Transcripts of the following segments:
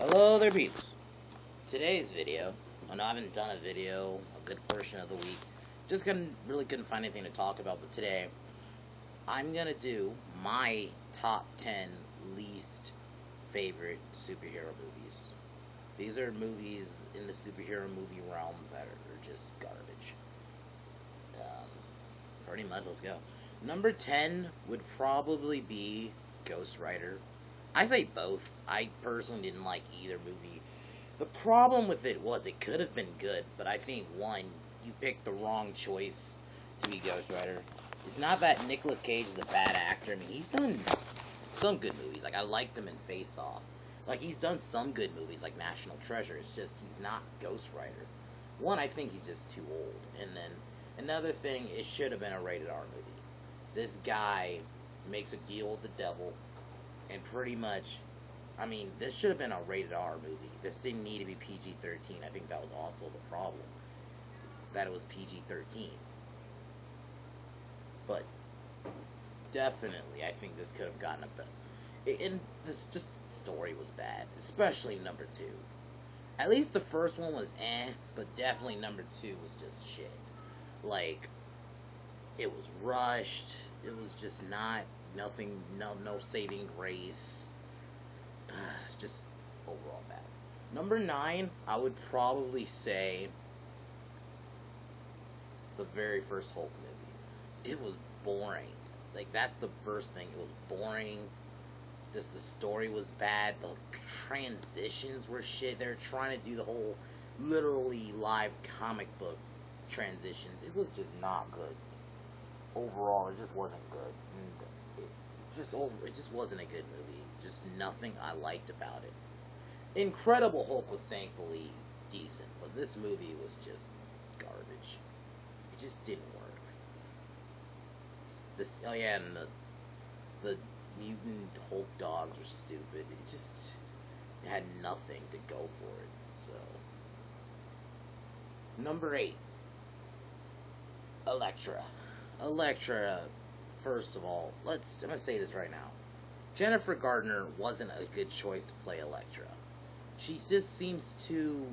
Hello there, peeps. Today's video, I know I haven't done a video a good portion of the week. Just really couldn't find anything to talk about, but today I'm gonna do my top 10 least favorite superhero movies. These are movies in the superhero movie realm that are just garbage. Pretty much, let's go. Number 10 would probably be Ghost Rider. I say both. I personally didn't like either movie. The problem with it was it could have been good, but I think, one, you picked the wrong choice to be Ghost Rider. It's not that Nicolas Cage is a bad actor. I mean, he's done some good movies. Like, I liked him in Face Off. Like, he's done some good movies, like National Treasure. It's just, he's not Ghost Rider. One, I think he's just too old. And then, another thing, it should have been a rated R movie. This guy makes a deal with the devil, and pretty much, I mean, this should have been a rated R movie. This didn't need to be PG-13. I think that was also the problem, that it was PG-13. But definitely, I think this could have gotten a better. And this just the story was bad, especially number 2. At least the first one was but definitely number 2 was just shit. Like, it was rushed. It was just nothing, no saving grace. It's just overall bad. Number 9, I would probably say the very first Hulk movie. It was boring. Like, that's the first thing. It was boring. Just the story was bad. The transitions were shit. They were trying to do the whole literally live comic book transitions. It was just not good. Overall, it just wasn't good. And it just wasn't a good movie. Just nothing I liked about it. Incredible Hulk was thankfully decent, but this movie was just garbage. It just didn't work. And the mutant Hulk dogs were stupid. It had nothing to go for it. So, number 8, Elektra, first of all, I'm gonna say this right now. Jennifer Gardner wasn't a good choice to play Elektra. She just seems too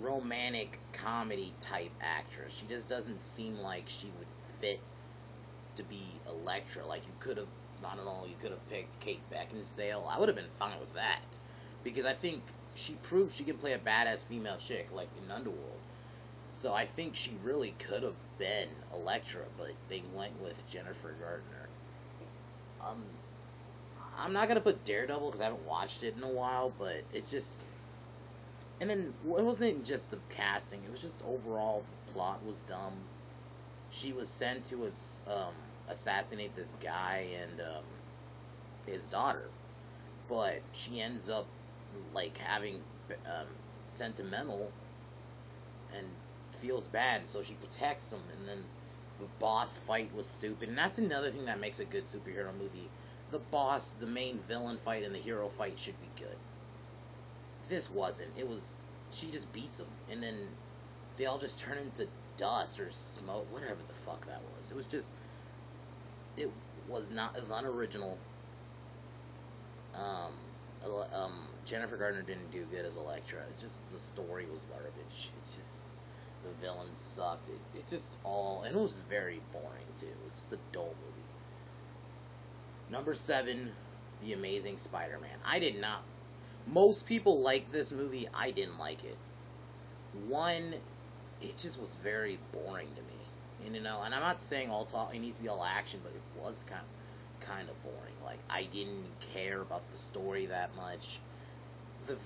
romantic comedy type actress. She just doesn't seem like she would fit to be Elektra. Like, you could have picked Kate Beckinsale. I would have been fine with that, because I think she proved she can play a badass female chick, like in Underworld. So I think she really could have been Elektra, but they went with Jennifer Gardner. I'm not gonna put Daredevil because I haven't watched it in a while, but it's just. And then it wasn't just the casting; it was just overall the plot was dumb. She was sent to assassinate this guy and his daughter, but she ends up like having sentimental and feels bad, so she protects him, and then the boss fight was stupid. And that's another thing that makes a good superhero movie. The main villain fight and the hero fight should be good. This wasn't. She just beats him, and then they all just turn into dust or smoke, whatever the fuck that was. It was unoriginal. Jennifer Gardner didn't do good as Elektra. The story was garbage. The villains sucked. And it was very boring too. It was just a dull movie. Number 7, The Amazing Spider-Man. Most people like this movie. I didn't like it. One, it just was very boring to me. And I'm not saying it needs to be all action, but it was kind of boring. Like, I didn't care about the story that much. The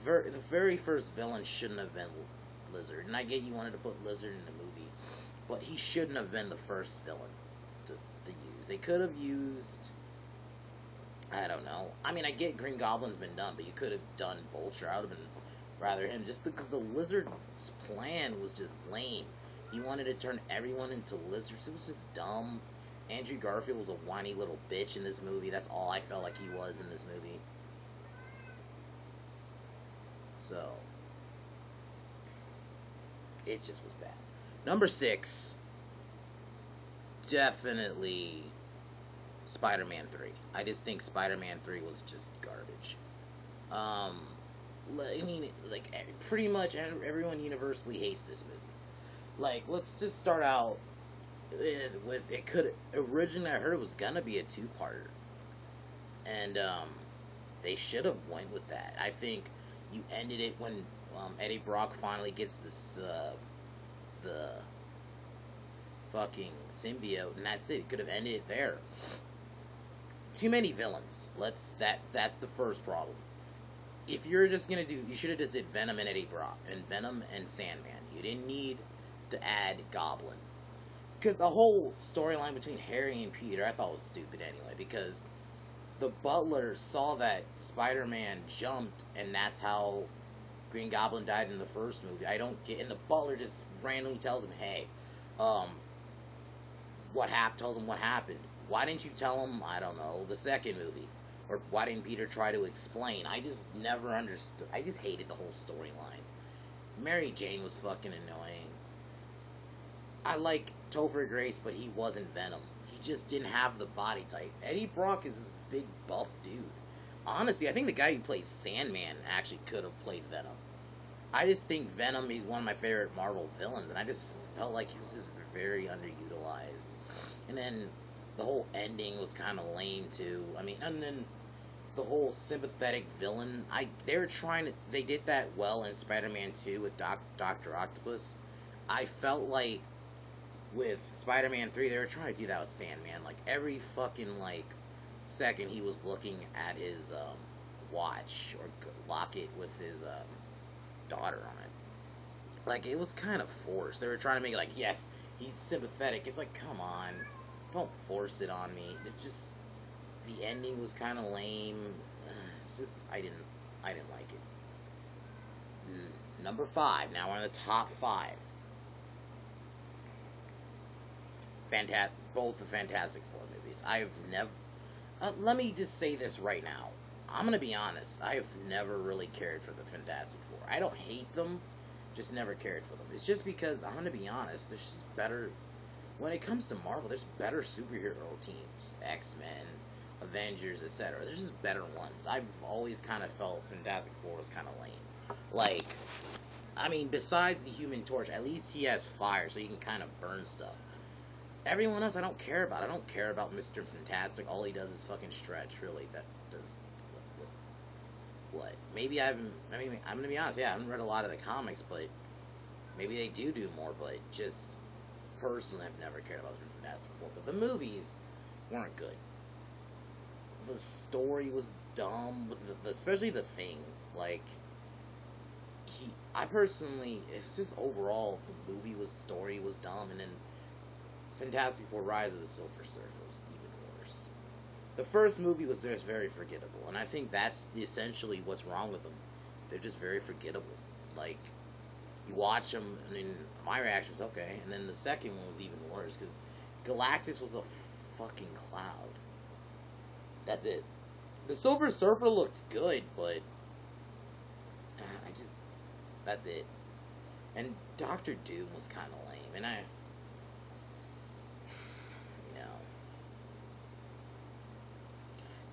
very first villain shouldn't have been Lizard, and I get you wanted to put Lizard in the movie, but he shouldn't have been the first villain to use. They could have used, I don't know. I mean, I get Green Goblin's been done, but you could have done Vulture. I would have been rather him, just because the Lizard's plan was just lame. He wanted to turn everyone into lizards. It was just dumb. Andrew Garfield was a whiny little bitch in this movie. That's all I felt like he was in this movie. So, it just was bad. Number 6, definitely Spider-Man 3. I just think Spider-Man 3 was just garbage. Um, I mean, like pretty much everyone universally hates this movie. Like, let's just start out with it. Could originally, I heard it was gonna be a two-parter, and they should have went with that. I think you ended it when Eddie Brock finally gets this the fucking symbiote, and that's it. Could have ended it there. Too many villains. That's the first problem. If you're just gonna do, you should have just did Venom and Eddie Brock, and Venom and Sandman. You didn't need to add Goblin, because the whole storyline between Harry and Peter I thought was stupid anyway. Because the Butler saw that Spider-Man jumped, and that's how Green Goblin died in the first movie. I don't get, and the Butler just randomly tells him, "Hey, um, what happened?" Tells him what happened. Why didn't you tell him? I don't know, the second movie. Or why didn't Peter try to explain? I just never understood. I just hated the whole storyline. Mary Jane was fucking annoying. I like Topher Grace, but he wasn't Venom. He just didn't have the body type. Eddie Brock is this big buff dude. Honestly, I think the guy who played Sandman actually could have played Venom. I just think Venom, he's one of my favorite Marvel villains, and I just felt like he was just very underutilized. And then the whole ending was kind of lame too. I mean, and then the whole sympathetic villain. They did that well in Spider-Man 2 with Doctor Octopus. I felt like with Spider-Man 3 they were trying to do that with Sandman. Like every fucking like second he was looking at his watch or locket with his daughter on it. Like it was kind of forced. They were trying to make it like, yes, he's sympathetic. It's like, come on, don't force it on me. It just, the ending was kind of lame. It's just I didn't like it. Number 5. Now we're on the top 5. Both the Fantastic Four movies. I've never. Let me just say this right now. I'm gonna be honest. I have never really cared for the Fantastic Four. I don't hate them, just never cared for them. It's just because I'm gonna be honest. There's just better. When it comes to Marvel, there's better superhero teams. X-Men, Avengers, etc. There's just better ones. I've always kind of felt Fantastic Four was kind of lame. Like, I mean, besides the Human Torch, at least he has fire, so he can kind of burn stuff. Everyone else I don't care about. I don't care about Mr. Fantastic. All he does is fucking stretch, really. That does what? Maybe I mean, I'm gonna be honest, yeah, I haven't read a lot of the comics, but maybe they do more, but just personally I've never cared about Mr. Fantastic Four. But the movies weren't good. The story was dumb, especially the Thing. Like, I personally, it's just overall, the story was dumb, and then Fantastic Four Rise of the Silver Surfer was even worse. The first movie was just very forgettable, and I think that's essentially what's wrong with them. They're just very forgettable. Like, you watch them, and then my reaction was okay, and then the second one was even worse, because Galactus was a fucking cloud. That's it. The Silver Surfer looked good, but that's it. And Doctor Doom was kind of lame, and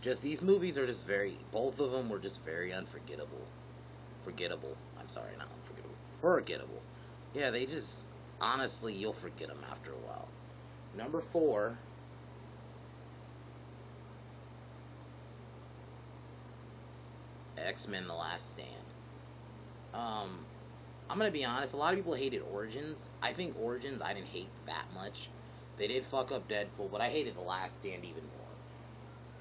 just these movies are just both of them were just very unforgettable. Forgettable. I'm sorry, not unforgettable. Forgettable. Yeah, they just, honestly, you'll forget them after a while. Number 4. X-Men The Last Stand. I'm gonna be honest, a lot of people hated Origins. I think Origins I didn't hate that much. They did fuck up Deadpool, but I hated The Last Stand even more.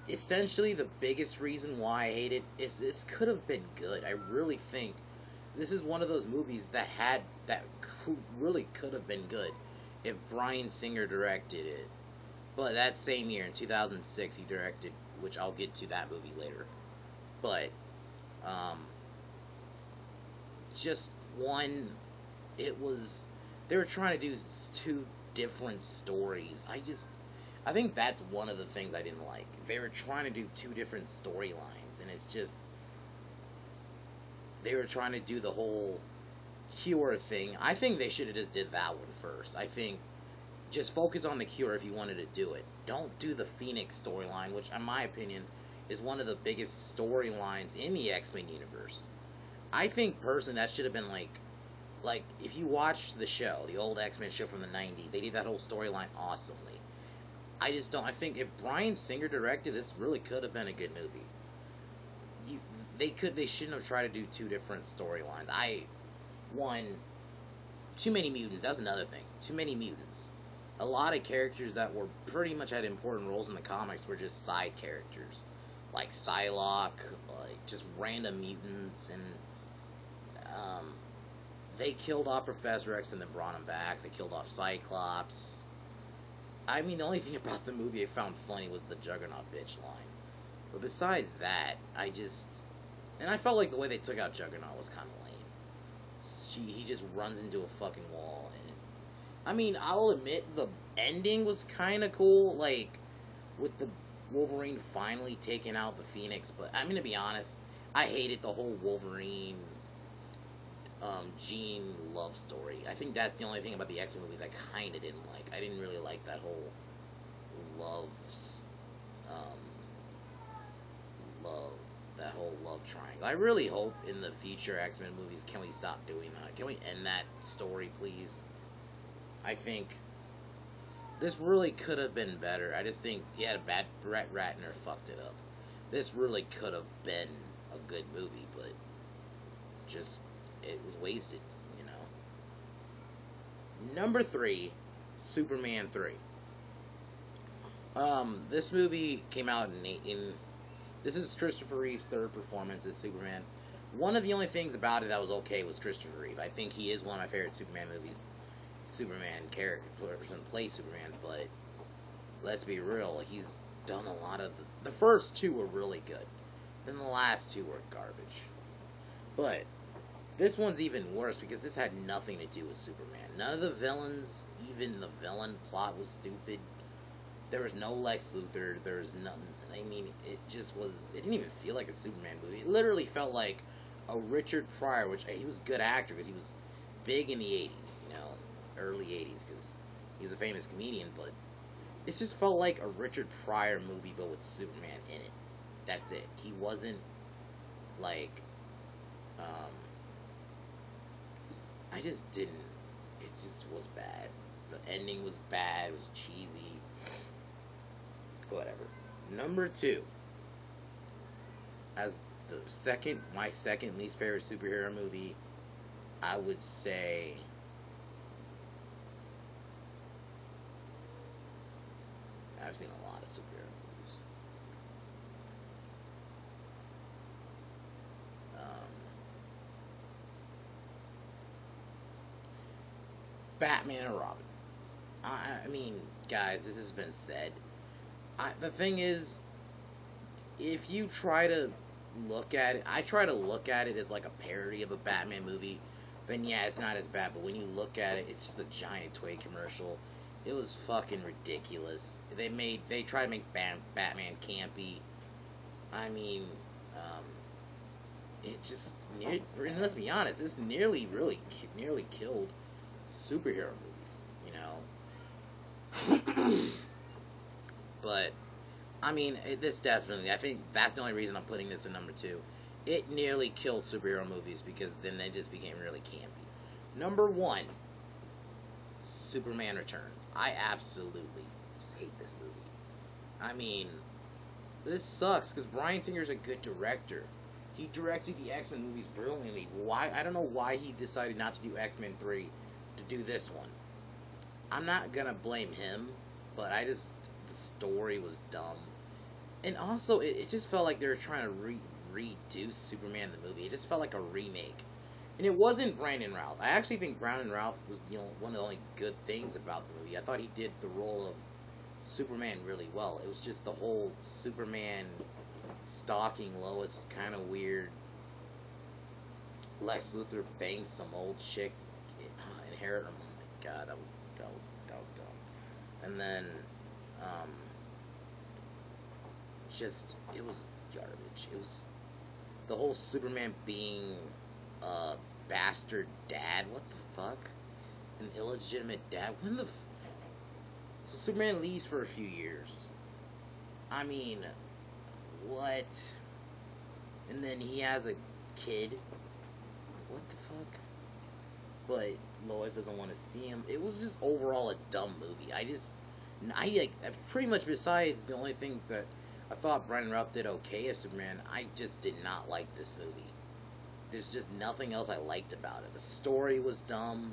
Essentially, the biggest reason why I hate it is this could have been good. I really think this is one of those movies that really could have been good if Bryan Singer directed it. But that same year, in 2006, he directed, which I'll get to that movie later. But, just one, they were trying to do 2 different stories. I think that's one of the things I didn't like. They were trying to do 2 different storylines, and it's just, they were trying to do the whole Cure thing. I think they should have just did that one first. I think just focus on the Cure if you wanted to do it. Don't do the Phoenix storyline, which in my opinion is one of the biggest storylines in the X-Men universe. I think personally that should have been like if you watch the show, the old X-Men show from the 90s, they did that whole storyline awesomely. I just don't. I think if Bryan Singer directed, this really could have been a good movie. They shouldn't have tried to do two different storylines. One, too many mutants. That's another thing. Too many mutants. A lot of characters that were pretty much had important roles in the comics were just side characters, like Psylocke, like just random mutants, and they killed off Professor X and then brought him back. They killed off Cyclops. I mean, the only thing about the movie I found funny was the Juggernaut bitch line. But besides that, and I felt like the way they took out Juggernaut was kind of lame. He just runs into a fucking wall. And I mean, I'll admit the ending was kind of cool, like with the Wolverine finally taking out the Phoenix. But I mean, to be honest, I hated the whole Wolverine Jean love story. I think that's the only thing about the X-Men movies I kind of didn't like. I didn't really like that whole love love triangle. I really hope in the future X-Men movies, can we stop doing that? Can we end that story, please? I think this really could have been better. I just think Brett Ratner fucked it up. This really could have been a good movie, but just it was wasted, you know. Number 3, Superman 3. This movie came out in this is Christopher Reeve's third performance as Superman. One of the only things about it that was okay was Christopher Reeve. I think he is one of my favorite Superman movies. Superman character person plays Superman, but let's be real, he's done a lot of the first two were really good. Then the last two were garbage. But this one's even worse because this had nothing to do with Superman. None of the villains, even the villain plot was stupid. There was no Lex Luthor. There was nothing. I mean, it just was. It didn't even feel like a Superman movie. It literally felt like a Richard Pryor, which he was a good actor because he was big in the 80s, you know, early 80s because he was a famous comedian. But it just felt like a Richard Pryor movie, but with Superman in it. That's it. He wasn't like. I just didn't. It just was bad. The ending was bad. It was cheesy. Whatever. Number 2, as my second least favorite superhero movie, I would say I've seen a lot of superhero movies. Batman and Robin. I mean, guys, this has been said. The thing is, if you try to look at it, I try to look at it as like a parody of a Batman movie, then yeah, it's not as bad. But when you look at it, it's just a giant toy commercial. It was fucking ridiculous. They tried to make Batman campy. I mean, it just, let's be honest, this nearly killed superhero movies, you know. But I mean, this definitely, I think that's the only reason I'm putting this in number 2. It nearly killed superhero movies because then they just became really campy. Number 1, Superman Returns. I absolutely just hate this movie. I mean, this sucks because Bryan Singer's a good director. He directed the X-Men movies brilliantly. I don't know why he decided not to do X-Men 3 to do this one. I'm not gonna blame him, but the story was dumb. And also, it just felt like they were trying to redo Superman the movie. It just felt like a remake. And it wasn't Brandon Routh. I actually think Brandon Routh was one of the only good things about the movie. I thought he did the role of Superman really well. It was just the whole Superman stalking Lois is kind of weird. Lex Luthor bangs some old chick, inherit her. Oh my god, that was dumb. And then, it was garbage. It was the whole Superman being a bastard dad. What the fuck? An illegitimate dad? So Superman leaves for a few years. I mean, what? And then he has a kid. What the fuck? But Lois doesn't want to see him. It was just overall a dumb movie. I pretty much, besides the only thing that I thought Brian Ruff did okay as Superman, I just did not like this movie. There's just nothing else I liked about it. The story was dumb.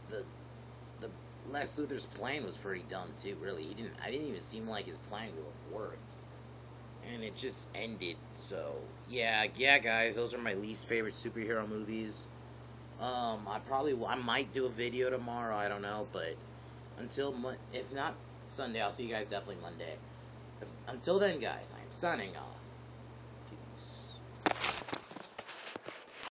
The Lex Luthor's plan was pretty dumb too. Really, I didn't even seem like his plan would have worked, and it just ended. So yeah, guys, those are my least favorite superhero movies. I might do a video tomorrow. I don't know, but if not Sunday, I'll see you guys definitely Monday. Until then, guys, I am signing off.